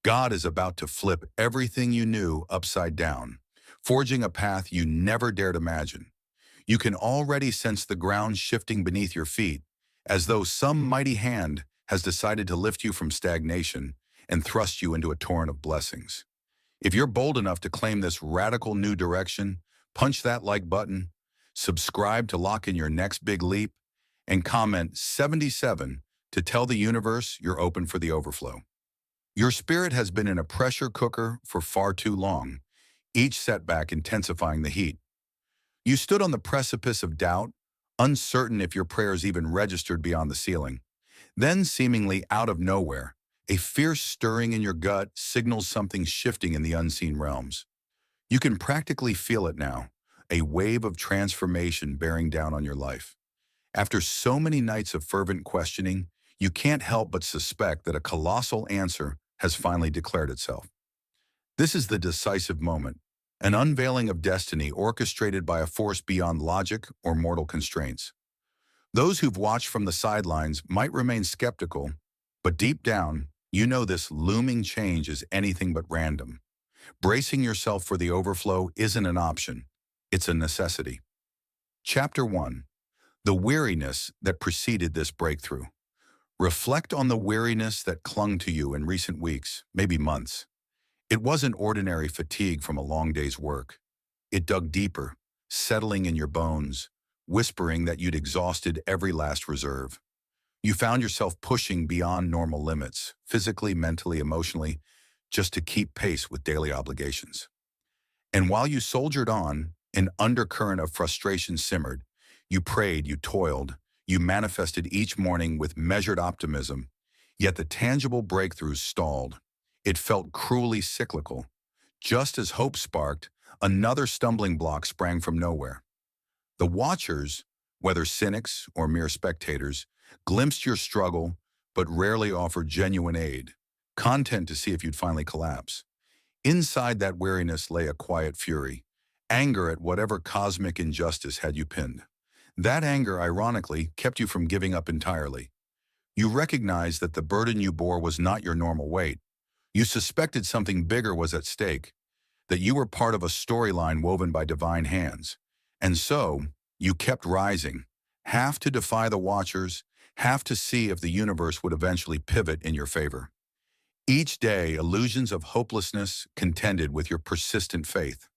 God is about to flip everything you knew upside down, forging a path you never dared imagine. You can already sense the ground shifting beneath your feet, as though some mighty hand has decided to lift you from stagnation and thrust you into a torrent of blessings. If you're bold enough to claim this radical new direction, punch that like button, subscribe to lock in your next big leap, and comment 77 to tell the universe you're open for the overflow. Your spirit has been in a pressure cooker for far too long, each setback intensifying the heat. You stood on the precipice of doubt, uncertain if your prayers even registered beyond the ceiling. Then, seemingly out of nowhere, a fierce stirring in your gut signals something shifting in the unseen realms. You can practically feel it now, a wave of transformation bearing down on your life. After so many nights of fervent questioning, you can't help but suspect that a colossal answer has finally declared itself. This is the decisive moment, an unveiling of destiny orchestrated by a force beyond logic or mortal constraints. Those who've watched from the sidelines might remain skeptical, but deep down, you know this looming change is anything but random. Bracing yourself for the overflow isn't an option, it's a necessity. Chapter 1. The weariness that preceded this breakthrough. Reflect on the weariness that clung to you in recent weeks, maybe months. It wasn't ordinary fatigue from a long day's work. It dug deeper, settling in your bones, whispering that you'd exhausted every last reserve. You found yourself pushing beyond normal limits, physically, mentally, emotionally, just to keep pace with daily obligations. And while you soldiered on, an undercurrent of frustration simmered. You prayed, you toiled, you manifested each morning with measured optimism, yet the tangible breakthroughs stalled. It felt cruelly cyclical. Just as hope sparked, another stumbling block sprang from nowhere. The watchers, whether cynics or mere spectators, glimpsed your struggle but rarely offered genuine aid, content to see if you'd finally collapse. Inside that weariness lay a quiet fury, anger at whatever cosmic injustice had you pinned. That anger, ironically, kept you from giving up entirely. You recognized that the burden you bore was not your normal weight. You suspected something bigger was at stake, that you were part of a storyline woven by divine hands. And so, you kept rising, half to defy the watchers, half to see if the universe would eventually pivot in your favor. Each day, illusions of hopelessness contended with your persistent faith.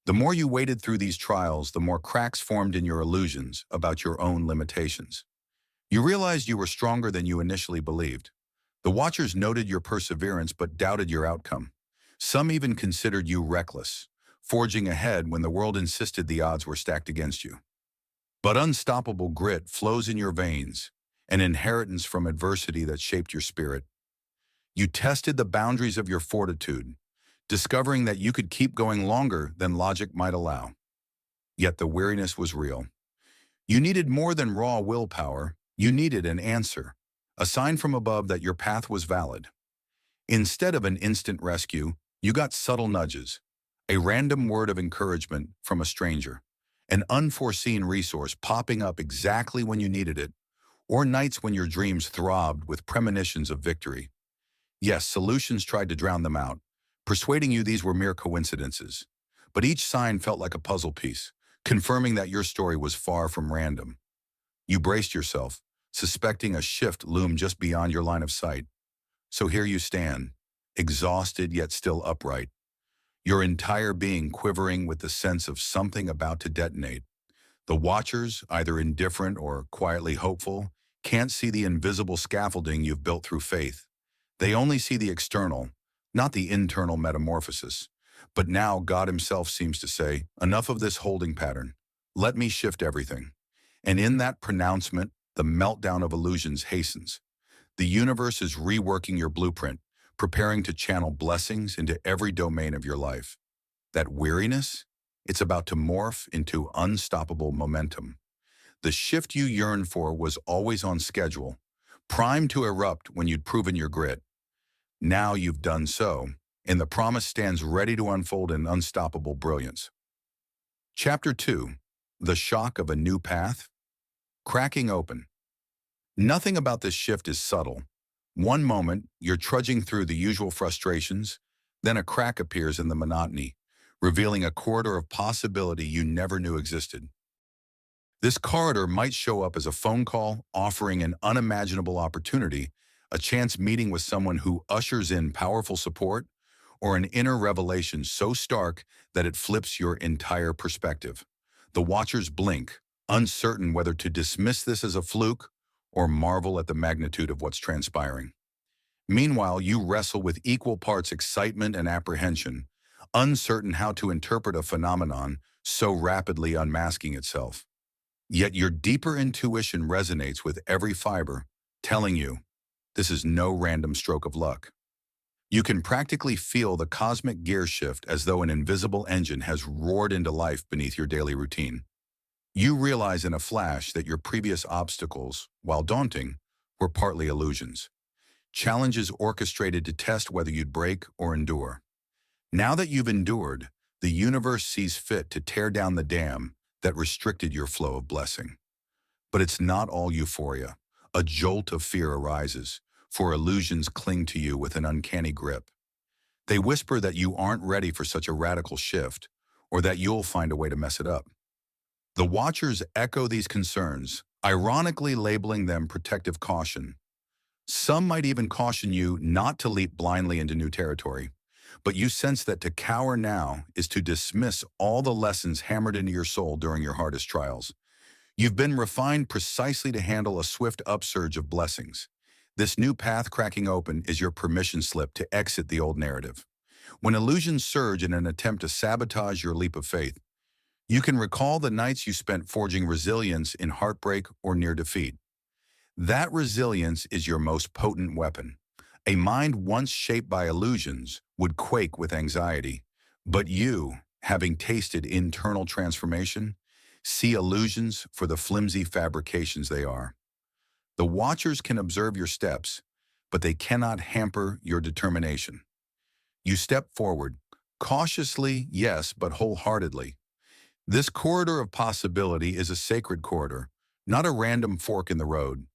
The more you waded through these trials, the more cracks formed in your illusions about your own limitations. You realized you were stronger than you initially believed. The watchers noted your perseverance but doubted your outcome. Some even considered you reckless, forging ahead when the world insisted the odds were stacked against you. But unstoppable grit flows in your veins, an inheritance from adversity that shaped your spirit. You tested the boundaries of your fortitude, discovering that you could keep going longer than logic might allow. Yet the weariness was real. You needed more than raw willpower. You needed an answer, a sign from above that your path was valid. Instead of an instant rescue, you got subtle nudges, a random word of encouragement from a stranger, an unforeseen resource popping up exactly when you needed it, or nights when your dreams throbbed with premonitions of victory. Yes, solutions tried to drown them out, persuading you these were mere coincidences. But each sign felt like a puzzle piece, confirming that your story was far from random. You braced yourself, suspecting a shift loomed just beyond your line of sight. So here you stand, exhausted yet still upright, your entire being quivering with the sense of something about to detonate. The watchers, either indifferent or quietly hopeful, can't see the invisible scaffolding you've built through faith. They only see the external, not the internal metamorphosis. But now God himself seems to say, enough of this holding pattern. Let me shift everything. And in that pronouncement, the meltdown of illusions hastens. The universe is reworking your blueprint, preparing to channel blessings into every domain of your life. That weariness, it's about to morph into unstoppable momentum. The shift you yearned for was always on schedule, primed to erupt when you'd proven your grit. Now you've done so, and the promise stands ready to unfold in unstoppable brilliance. Chapter 2. The Shock of a New Path. Cracking open. Nothing about this shift is subtle. One moment, you're trudging through the usual frustrations, then a crack appears in the monotony, revealing a corridor of possibility you never knew existed. This corridor might show up as a phone call offering an unimaginable opportunity, a chance meeting with someone who ushers in powerful support, or an inner revelation so stark that it flips your entire perspective. The watchers blink, uncertain whether to dismiss this as a fluke or marvel at the magnitude of what's transpiring. Meanwhile, you wrestle with equal parts excitement and apprehension, uncertain how to interpret a phenomenon so rapidly unmasking itself. Yet your deeper intuition resonates with every fiber, telling you, this is no random stroke of luck. You can practically feel the cosmic gear shift as though an invisible engine has roared into life beneath your daily routine. You realize in a flash that your previous obstacles, while daunting, were partly illusions. Challenges orchestrated to test whether you'd break or endure. Now that you've endured, the universe sees fit to tear down the dam that restricted your flow of blessing. But it's not all euphoria. A jolt of fear arises, for illusions cling to you with an uncanny grip. They whisper that you aren't ready for such a radical shift, or that you'll find a way to mess it up. The watchers echo these concerns, ironically labeling them protective caution. Some might even caution you not to leap blindly into new territory, but you sense that to cower now is to dismiss all the lessons hammered into your soul during your hardest trials. You've been refined precisely to handle a swift upsurge of blessings. This new path cracking open is your permission slip to exit the old narrative. When illusions surge in an attempt to sabotage your leap of faith, you can recall the nights you spent forging resilience in heartbreak or near defeat. That resilience is your most potent weapon. A mind once shaped by illusions would quake with anxiety, but you, having tasted internal transformation, see illusions for the flimsy fabrications they are. The watchers can observe your steps, but they cannot hamper your determination. You step forward, cautiously, yes, but wholeheartedly. This corridor of possibility is a sacred corridor, not a random fork in the road.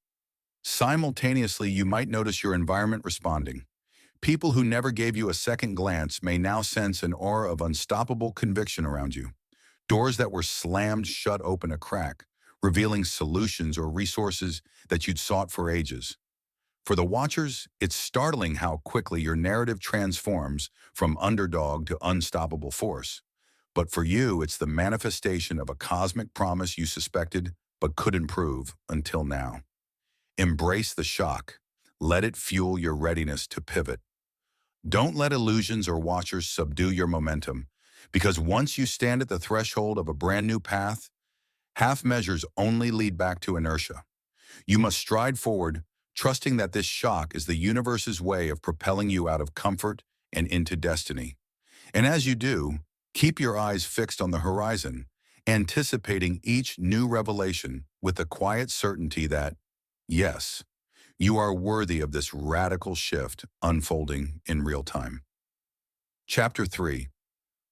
Simultaneously, you might notice your environment responding. People who never gave you a second glance may now sense an aura of unstoppable conviction around you. Doors that were slammed shut open a crack, revealing solutions or resources that you'd sought for ages. For the watchers, it's startling how quickly your narrative transforms from underdog to unstoppable force. But for you, it's the manifestation of a cosmic promise you suspected but couldn't prove until now. Embrace the shock. Let it fuel your readiness to pivot. Don't let illusions or watchers subdue your momentum, because once you stand at the threshold of a brand new path, half measures only lead back to inertia. You must stride forward, trusting that this shock is the universe's way of propelling you out of comfort and into destiny. And as you do, keep your eyes fixed on the horizon, anticipating each new revelation with the quiet certainty that, yes, you are worthy of this radical shift unfolding in real time. Chapter 3.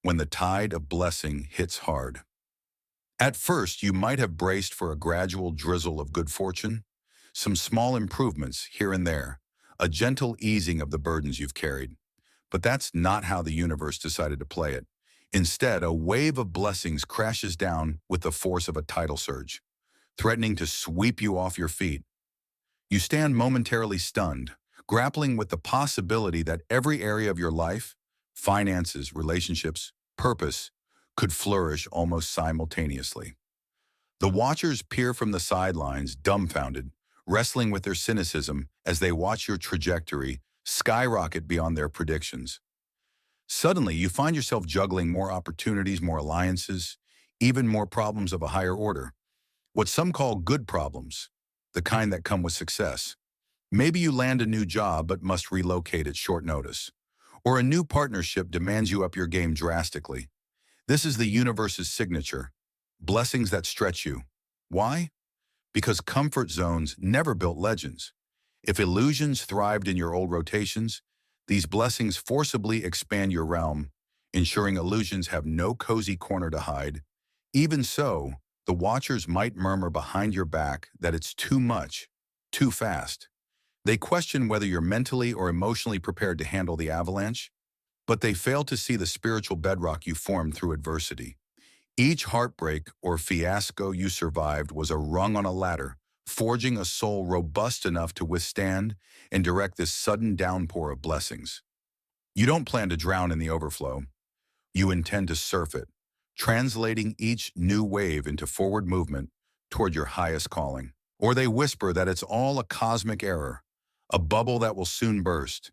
When the tide of blessing hits hard. At first, you might have braced for a gradual drizzle of good fortune, some small improvements here and there, a gentle easing of the burdens you've carried. But that's not how the universe decided to play it. Instead, a wave of blessings crashes down with the force of a tidal surge, threatening to sweep you off your feet. You stand momentarily stunned, grappling with the possibility that every area of your life, finances, relationships, purpose, could flourish almost simultaneously. The watchers peer from the sidelines, dumbfounded, wrestling with their cynicism as they watch your trajectory skyrocket beyond their predictions. Suddenly, you find yourself juggling more opportunities, more alliances, even more problems of a higher order. What some call good problems, the kind that come with success. Maybe you land a new job but must relocate at short notice. Or a new partnership demands you up your game drastically. This is the universe's signature, blessings that stretch you. Why? Because comfort zones never built legends. If illusions thrived in your old rotations, these blessings forcibly expand your realm, ensuring illusions have no cozy corner to hide. Even so, the watchers might murmur behind your back that it's too much, too fast. They question whether you're mentally or emotionally prepared to handle the avalanche, but they fail to see the spiritual bedrock you formed through adversity. Each heartbreak or fiasco you survived was a rung on a ladder, forging a soul robust enough to withstand and direct this sudden downpour of blessings. You don't plan to drown in the overflow. You intend to surf it, translating each new wave into forward movement toward your highest calling. Or they whisper that it's all a cosmic error, a bubble that will soon burst.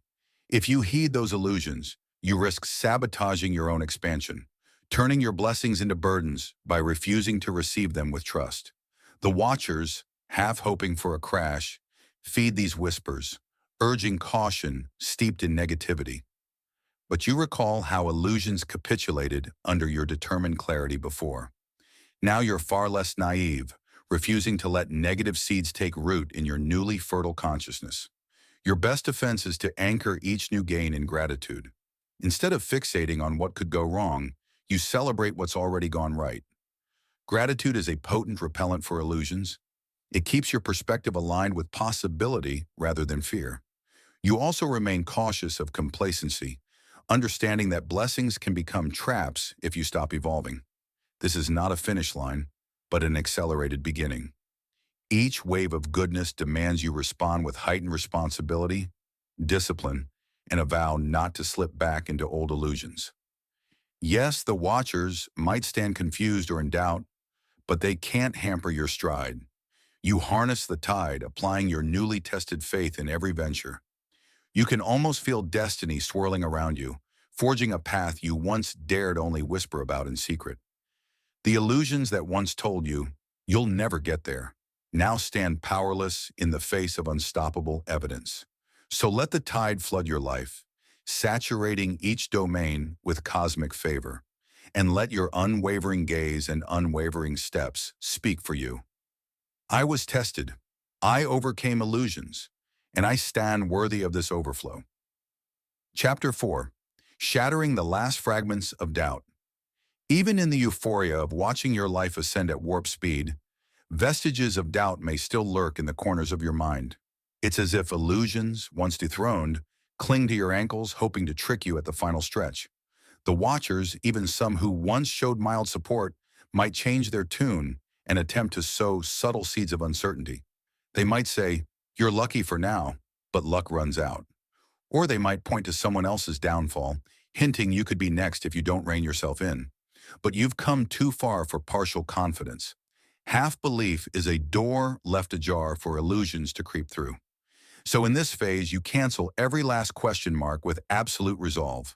If you heed those illusions, you risk sabotaging your own expansion, turning your blessings into burdens by refusing to receive them with trust. The watchers, half hoping for a crash, feed these whispers, urging caution steeped in negativity. But you recall how illusions capitulated under your determined clarity before. Now you're far less naive, refusing to let negative seeds take root in your newly fertile consciousness. Your best defense is to anchor each new gain in gratitude. Instead of fixating on what could go wrong, you celebrate what's already gone right. Gratitude is a potent repellent for illusions. It keeps your perspective aligned with possibility rather than fear. You also remain cautious of complacency, understanding that blessings can become traps if you stop evolving. This is not a finish line, but an accelerated beginning. Each wave of goodness demands you respond with heightened responsibility, discipline, and a vow not to slip back into old illusions. Yes, the watchers might stand confused or in doubt, but they can't hamper your stride. You harness the tide, applying your newly tested faith in every venture. You can almost feel destiny swirling around you, forging a path you once dared only whisper about in secret. The illusions that once told you, you'll never get there, now stand powerless in the face of unstoppable evidence. So let the tide flood your life, saturating each domain with cosmic favor, and let your unwavering gaze and unwavering steps speak for you. I was tested. I overcame illusions, and I stand worthy of this overflow. Chapter 4. Shattering the last fragments of doubt. Even in the euphoria of watching your life ascend at warp speed, vestiges of doubt may still lurk in the corners of your mind. It's as if illusions, once dethroned, cling to your ankles, hoping to trick you at the final stretch. The watchers, even some who once showed mild support, might change their tune and attempt to sow subtle seeds of uncertainty. They might say, "You're lucky for now, but luck runs out." Or they might point to someone else's downfall, hinting you could be next if you don't rein yourself in. But you've come too far for partial confidence. Half belief is a door left ajar for illusions to creep through. So in this phase, you cancel every last question mark with absolute resolve.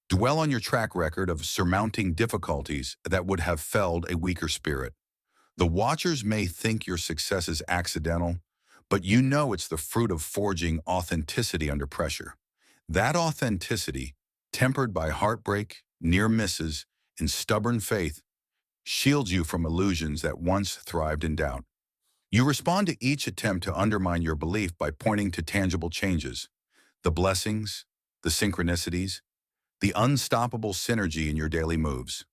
Dwell on your track record of surmounting difficulties that would have felled a weaker spirit. The watchers may think your success is accidental, but you know it's the fruit of forging authenticity under pressure. That authenticity, tempered by heartbreak, near misses, and stubborn faith, shields you from illusions that once thrived in doubt. You respond to each attempt to undermine your belief by pointing to tangible changes, the blessings, the synchronicities, the unstoppable synergy in your daily moves.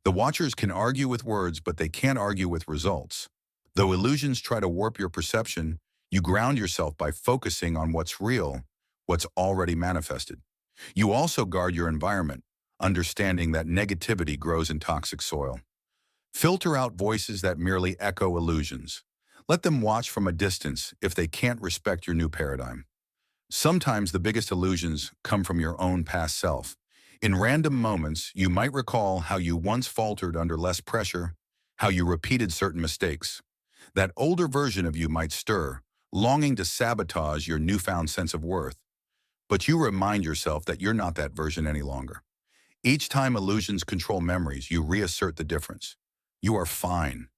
The watchers can argue with words, but they can't argue with results. Though illusions try to warp your perception, you ground yourself by focusing on what's real, what's already manifested. You also guard your environment, understanding that negativity grows in toxic soil. Filter out voices that merely echo illusions. Let them watch from a distance if they can't respect your new paradigm. Sometimes the biggest illusions come from your own past self. In random moments, you might recall how you once faltered under less pressure, how you repeated certain mistakes. That older version of you might stir, longing to sabotage your newfound sense of worth. But you remind yourself that you're not that version any longer. Each time illusions control memories, you reassert the difference. You are fine.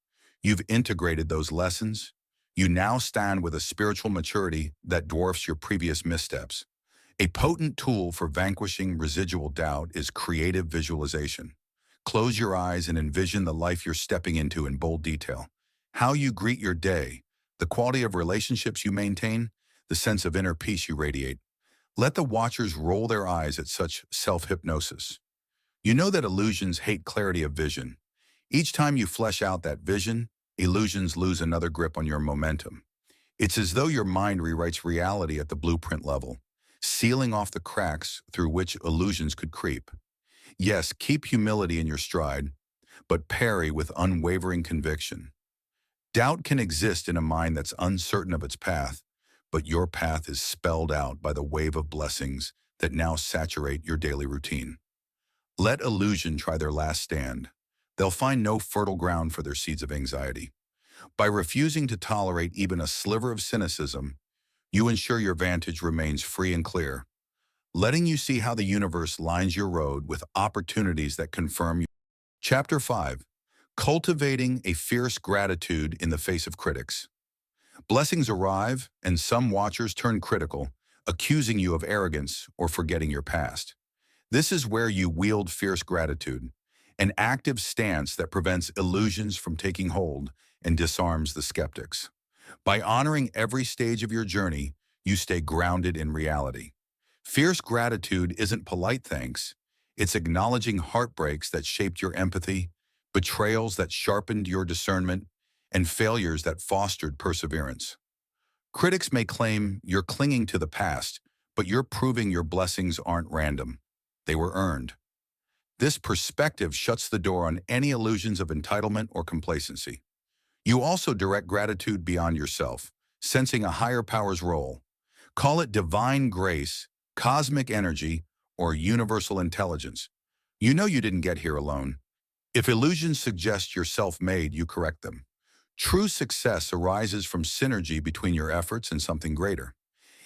You've integrated those lessons. You now stand with a spiritual maturity that dwarfs your previous missteps. A potent tool for vanquishing residual doubt is creative visualization. Close your eyes and envision the life you're stepping into in bold detail. How you greet your day, the quality of relationships you maintain, the sense of inner peace you radiate. Let the watchers roll their eyes at such self-hypnosis. You know that illusions hate clarity of vision. Each time you flesh out that vision, illusions lose another grip on your momentum. It's as though your mind rewrites reality at the blueprint level, sealing off the cracks through which illusions could creep. Yes, keep humility in your stride, but parry with unwavering conviction. Doubt can exist in a mind that's uncertain of its path, but your path is spelled out by the wave of blessings that now saturate your daily routine. Let illusion try their last stand. They'll find no fertile ground for their seeds of anxiety. By refusing to tolerate even a sliver of cynicism, you ensure your vantage remains free and clear, letting you see how the universe lines your road with opportunities that confirm you. Chapter 5. Cultivating a fierce gratitude in the face of critics. Blessings arrive, and some watchers turn critical, accusing you of arrogance or forgetting your past. This is where you wield fierce gratitude, an active stance that prevents illusions from taking hold and disarms the skeptics. By honoring every stage of your journey, you stay grounded in reality. Fierce gratitude isn't polite thanks. It's acknowledging heartbreaks that shaped your empathy, betrayals that sharpened your discernment, and failures that fostered perseverance. Critics may claim you're clinging to the past, but you're proving your blessings aren't random. They were earned. This perspective shuts the door on any illusions of entitlement or complacency. You also direct gratitude beyond yourself, sensing a higher power's role. Call it divine grace, cosmic energy, or universal intelligence. You know you didn't get here alone. If illusions suggest you're self-made, you correct them. True success arises from synergy between your efforts and something greater.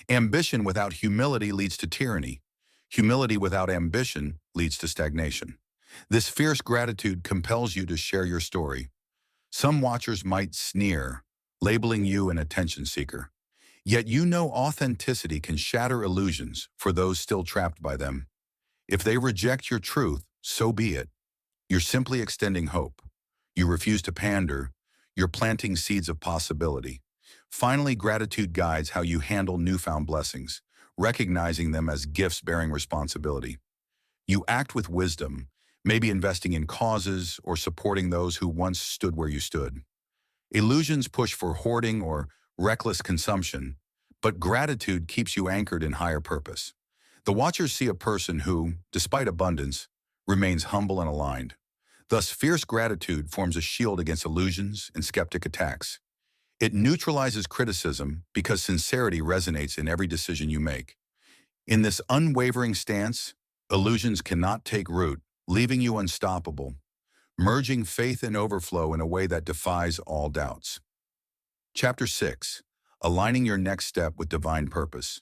Ambition without humility leads to tyranny. Humility without ambition leads to stagnation. This fierce gratitude compels you to share your story. Some watchers might sneer, labeling you an attention seeker. Yet you know authenticity can shatter illusions for those still trapped by them. If they reject your truth, so be it. You're simply extending hope. You refuse to pander. You're planting seeds of possibility. Finally, gratitude guides how you handle newfound blessings, recognizing them as gifts bearing responsibility. You act with wisdom, maybe investing in causes or supporting those who once stood where you stood. Illusions push for hoarding or reckless consumption, but gratitude keeps you anchored in higher purpose. The watchers see a person who, despite abundance, remains humble and aligned. Thus, fierce gratitude forms a shield against illusions and skeptic attacks. It neutralizes criticism because sincerity resonates in every decision you make. In this unwavering stance, illusions cannot take root, leaving you unstoppable, merging faith and overflow in a way that defies all doubts. Chapter 6. Aligning your next step with divine purpose.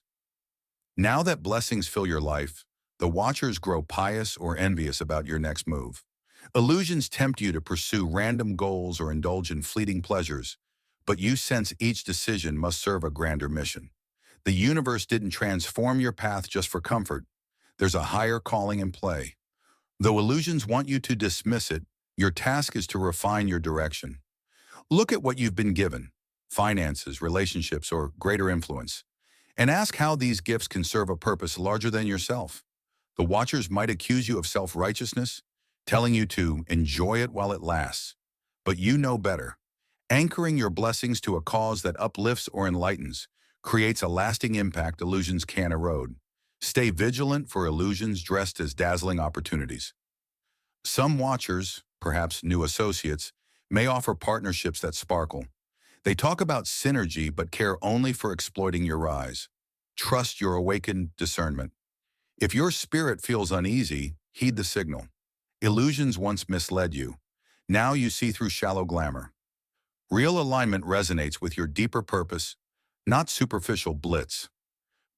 Now that blessings fill your life, the watchers grow pious or envious about your next move. Illusions tempt you to pursue random goals or indulge in fleeting pleasures, but you sense each decision must serve a grander mission. The universe didn't transform your path just for comfort. There's a higher calling in play. Though illusions want you to dismiss it, your task is to refine your direction. Look at what you've been given: finances, relationships, or greater influence, and ask how these gifts can serve a purpose larger than yourself. The watchers might accuse you of self-righteousness, telling you to enjoy it while it lasts. But you know better. Anchoring your blessings to a cause that uplifts or enlightens creates a lasting impact illusions can't erode. Stay vigilant for illusions dressed as dazzling opportunities. Some watchers, perhaps new associates, may offer partnerships that sparkle. They talk about synergy but care only for exploiting your rise. Trust your awakened discernment. If your spirit feels uneasy, heed the signal. Illusions once misled you. Now you see through shallow glamour. Real alignment resonates with your deeper purpose, not superficial blitz.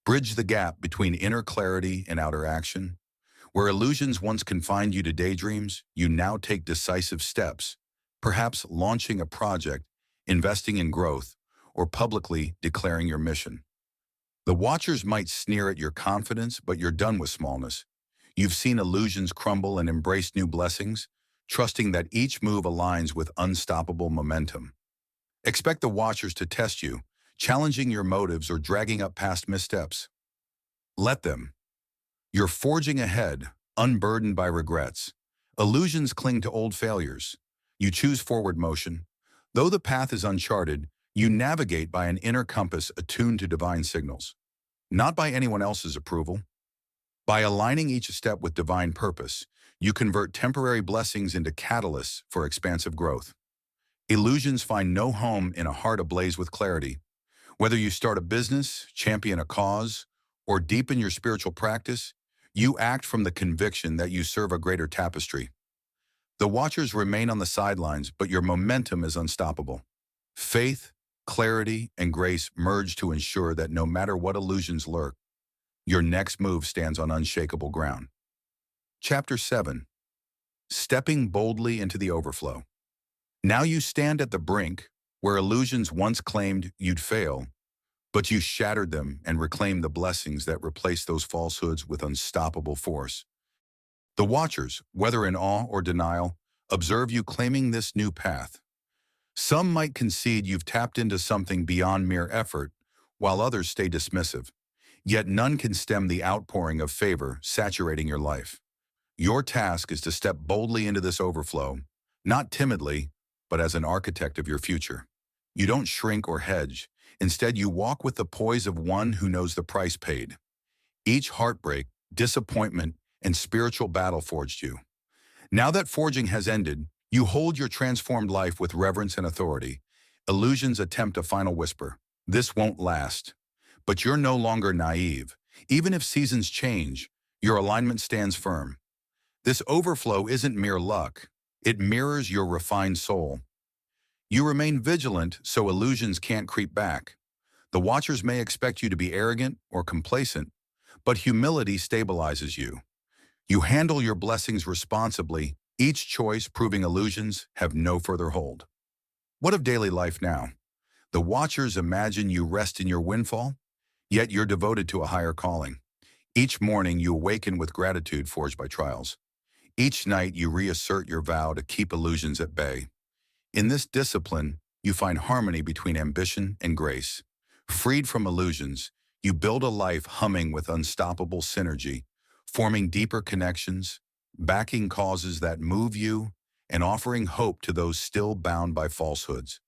Bridge the gap between inner clarity and outer action. Where illusions once confined you to daydreams, you now take decisive steps, perhaps launching a project, investing in growth, or publicly declaring your mission. The watchers might sneer at your confidence, but you're done with smallness. You've seen illusions crumble and embraced new blessings, trusting that each move aligns with unstoppable momentum. Expect the watchers to test you, challenging your motives or dragging up past missteps. Let them. You're forging ahead, unburdened by regrets. Illusions cling to old failures. You choose forward motion. Though the path is uncharted, You navigate by an inner compass attuned to divine signals, not by anyone else's approval. By aligning each step with divine purpose, you convert temporary blessings into catalysts for expansive growth. Illusions find no home in a heart ablaze with clarity. Whether you start a business, champion a cause, or deepen your spiritual practice, you act from the conviction that you serve a greater tapestry. The watchers remain on the sidelines, but your momentum is unstoppable. Faith, clarity, and grace merge to ensure that no matter what illusions lurk, your next move stands on unshakable ground. Chapter 7. Stepping boldly into the overflow. Now you stand at the brink, where illusions once claimed you'd fail, but you shattered them and reclaimed the blessings that replaced those falsehoods with unstoppable force. The watchers, whether in awe or denial, observe you claiming this new path. Some might concede you've tapped into something beyond mere effort, while others stay dismissive. Yet none can stem the outpouring of favor saturating your life. Your task is to step boldly into this overflow, not timidly, but as an architect of your future. You don't shrink or hedge. Instead, you walk with the poise of one who knows the price paid. Each heartbreak, disappointment, and spiritual battle forged you. Now that forging has ended, you hold your transformed life with reverence and authority. Illusions attempt a final whisper. This won't last. But you're no longer naive. Even if seasons change, your alignment stands firm. This overflow isn't mere luck. It mirrors your refined soul. You remain vigilant so illusions can't creep back. The watchers may expect you to be arrogant or complacent, but humility stabilizes you. You handle your blessings responsibly, each choice proving illusions have no further hold. What of daily life now? The watchers imagine you rest in your windfall, yet you're devoted to a higher calling. Each morning you awaken with gratitude forged by trials. Each night you reassert your vow to keep illusions at bay. In this discipline, you find harmony between ambition and grace. Freed from illusions, you build a life humming with unstoppable synergy, forming deeper connections, backing causes that move you, and offering hope to those still bound by falsehoods.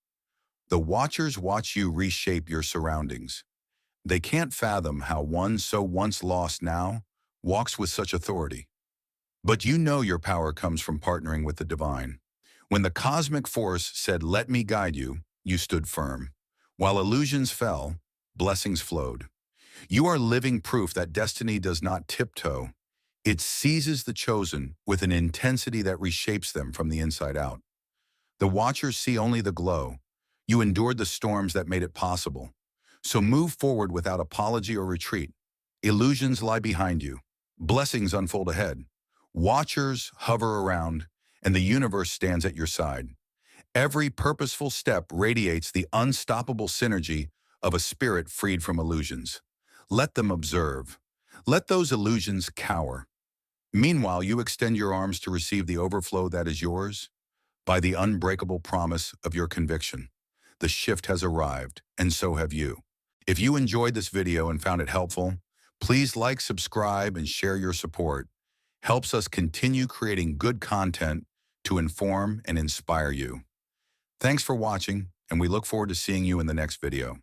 The watchers watch you reshape your surroundings. They can't fathom how one so once lost now walks with such authority. But you know your power comes from partnering with the divine. When the cosmic force said, "Let me guide you," you stood firm. While illusions fell, blessings flowed. You are living proof that destiny does not tiptoe. It seizes the chosen with an intensity that reshapes them from the inside out. The watchers see only the glow. You endured the storms that made it possible. So move forward without apology or retreat. Illusions lie behind you. Blessings unfold ahead. Watchers hover around, and the universe stands at your side. Every purposeful step radiates the unstoppable synergy of a spirit freed from illusions. Let them observe. Let those illusions cower. Meanwhile, you extend your arms to receive the overflow that is yours by the unbreakable promise of your conviction. The shift has arrived, and so have you. If you enjoyed this video and found it helpful, please like, subscribe, and share your support. Helps us continue creating good content to inform and inspire you. Thanks for watching, and we look forward to seeing you in the next video.